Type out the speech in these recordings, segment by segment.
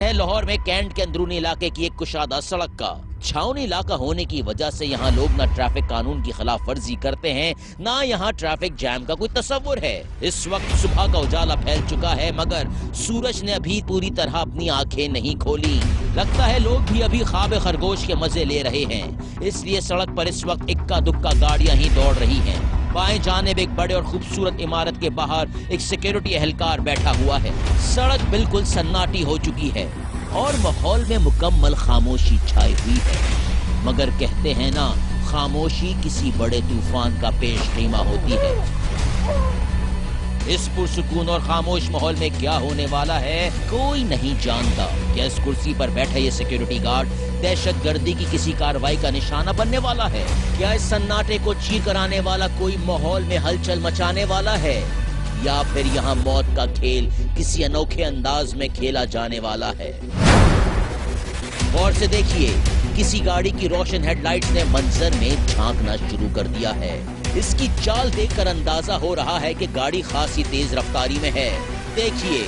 है लाहौर में कैंट के अंदरूनी इलाके की एक कुशादा सड़क का। छावनी इलाका होने की वजह से यहाँ लोग न ट्रैफिक कानून की खिलाफ वर्जी करते हैं, ना यहाँ ट्रैफिक जैम का कोई तस्वुर है। इस वक्त सुबह का उजाला फैल चुका है, मगर सूरज ने अभी पूरी तरह अपनी आंखें नहीं खोली। लगता है लोग भी अभी ख्वाब खरगोश के मजे ले रहे हैं, इसलिए सड़क पर इस वक्त इक्का दुक्का गाड़ियां ही दौड़ रही हैं। बाएं जानिब एक बड़े और खूबसूरत इमारत के बाहर एक सिक्योरिटी एहलकार बैठा हुआ है। सड़क बिल्कुल सन्नाटी हो चुकी है और माहौल में मुकम्मल खामोशी छाई हुई है। मगर कहते हैं ना, खामोशी किसी बड़े तूफान का पेशखीमा होती है। इस पुरसुकून और खामोश माहौल में क्या होने वाला है कोई नहीं जानता। क्या इस कुर्सी पर बैठा ये सिक्योरिटी गार्ड दहशतगर्दी की किसी कार्रवाई का निशाना बनने वाला है? क्या इस सन्नाटे को चीर कराने वाला कोई माहौल में हलचल मचाने वाला है, या फिर यहाँ मौत का खेल किसी अनोखे अंदाज में खेला जाने वाला है? गौर से देखिए, किसी गाड़ी की रोशन हेडलाइट्स ने मंजर में झांकना शुरू कर दिया है। इसकी चाल देखकर अंदाजा हो रहा है कि गाड़ी खासी तेज रफ्तारी में है। देखिए,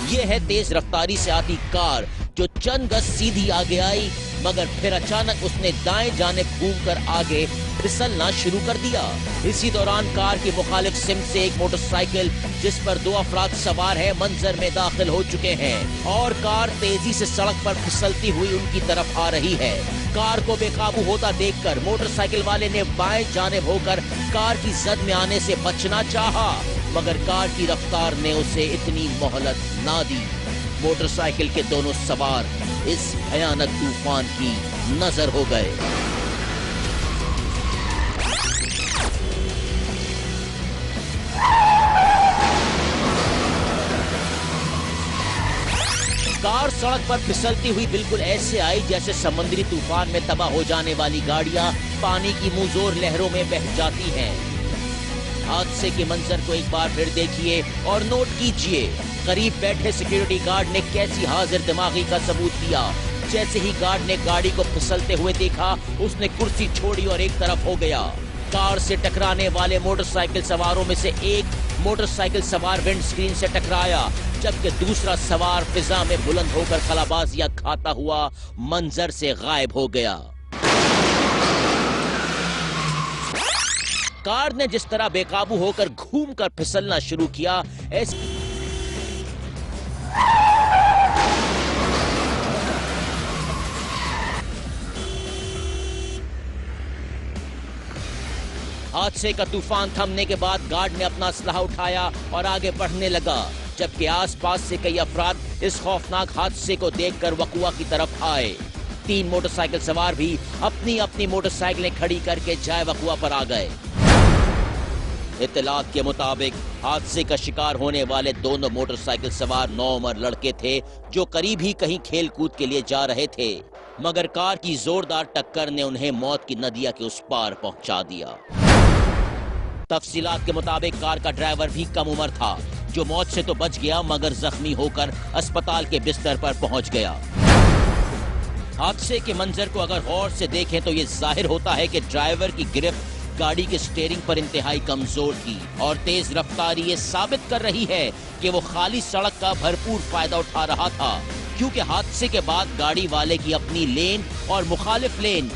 ये है तेज रफ्तारी से आती कार जो चंद गज सीधी आगे आई, मगर फिर अचानक उसने दाएं जानिब घूमकर आगे फिसलना शुरू कर दिया। इसी दौरान कार की मुखालिफ सिमत से एक मोटरसाइकिल जिस पर 2 अफराद सवार है मंजर में दाखिल हो चुके हैं और कार तेजी से सड़क पर फिसलती हुई उनकी तरफ आ रही है। कार को बेकाबू होता देखकर मोटरसाइकिल वाले ने बाएं जानिब होकर कार की जद में आने से बचना चाहा, मगर कार की रफ्तार ने उसे इतनी मोहलत ना दी। मोटरसाइकिल के दोनों सवार इस भयानक तूफान की नजर हो गए। कार सड़क पर फिसलती हुई बिल्कुल ऐसे आई जैसे समुद्री तूफान में तबाह हो जाने वाली गाड़ियां पानी की मुंहजोर लहरों में बह जाती हैं। हादसे के मंजर को एक बार फिर देखिए और नोट कीजिए, करीब बैठे सिक्योरिटी गार्ड ने कैसी हाजिर दिमागी का सबूत दिया। जैसे ही गार्ड ने गाड़ी को फिसलते हुए देखा, उसने कुर्सी छोड़ी और एक तरफ हो गया। कार से टकराने वाले मोटरसाइकिल सवारों में से एक मोटरसाइकिल सवार विंड स्क्रीन से टकराया, जबकि दूसरा सवार फिजा में बुलंद होकर खलाबाजियां खाता हुआ मंजर से गायब हो गया। कार ने जिस तरह बेकाबू होकर घूमकर फिसलना शुरू किया, हादसे का तूफान थमने के बाद गार्ड ने अपना असलहा उठाया और आगे बढ़ने लगा, जबकि आसपास से कई अफराद इस खौफनाक हादसे को देखकर वकुआ की तरफ आए। 3 मोटरसाइकिल सवार भी अपनी अपनी मोटरसाइकिलें खड़ी करके जाए वकुआ पर आ गए। इत्तलात के मुताबिक हादसे का शिकार होने वाले दोनों मोटरसाइकिल सवार नौउम्र लड़के थे जो करीब ही कहीं खेल कूद के लिए जा रहे थे, मगर कार की जोरदार टक्कर ने उन्हें मौत की नदिया के उस पार पहुंचा दिया। तफसीलात के मुताबिक कार का ड्राइवर भी कम उम्र था, जो मौत से तो बच गया मगर जख्मी होकर अस्पताल के बिस्तर पर पहुंच गया। हादसे के मंजर को अगर गौर से देखें तो ये जाहिर होता है कि ड्राइवर की गिरफ्त गाड़ी के स्टीयरिंग पर इंतहाई कमजोर थी और तेज रफ्तारी ये साबित कर रही है कि वो खाली सड़क का भरपूर फायदा उठा रहा था, क्योंकि हादसे के बाद गाड़ी वाले की अपनी लेन और मुखालिफ लेन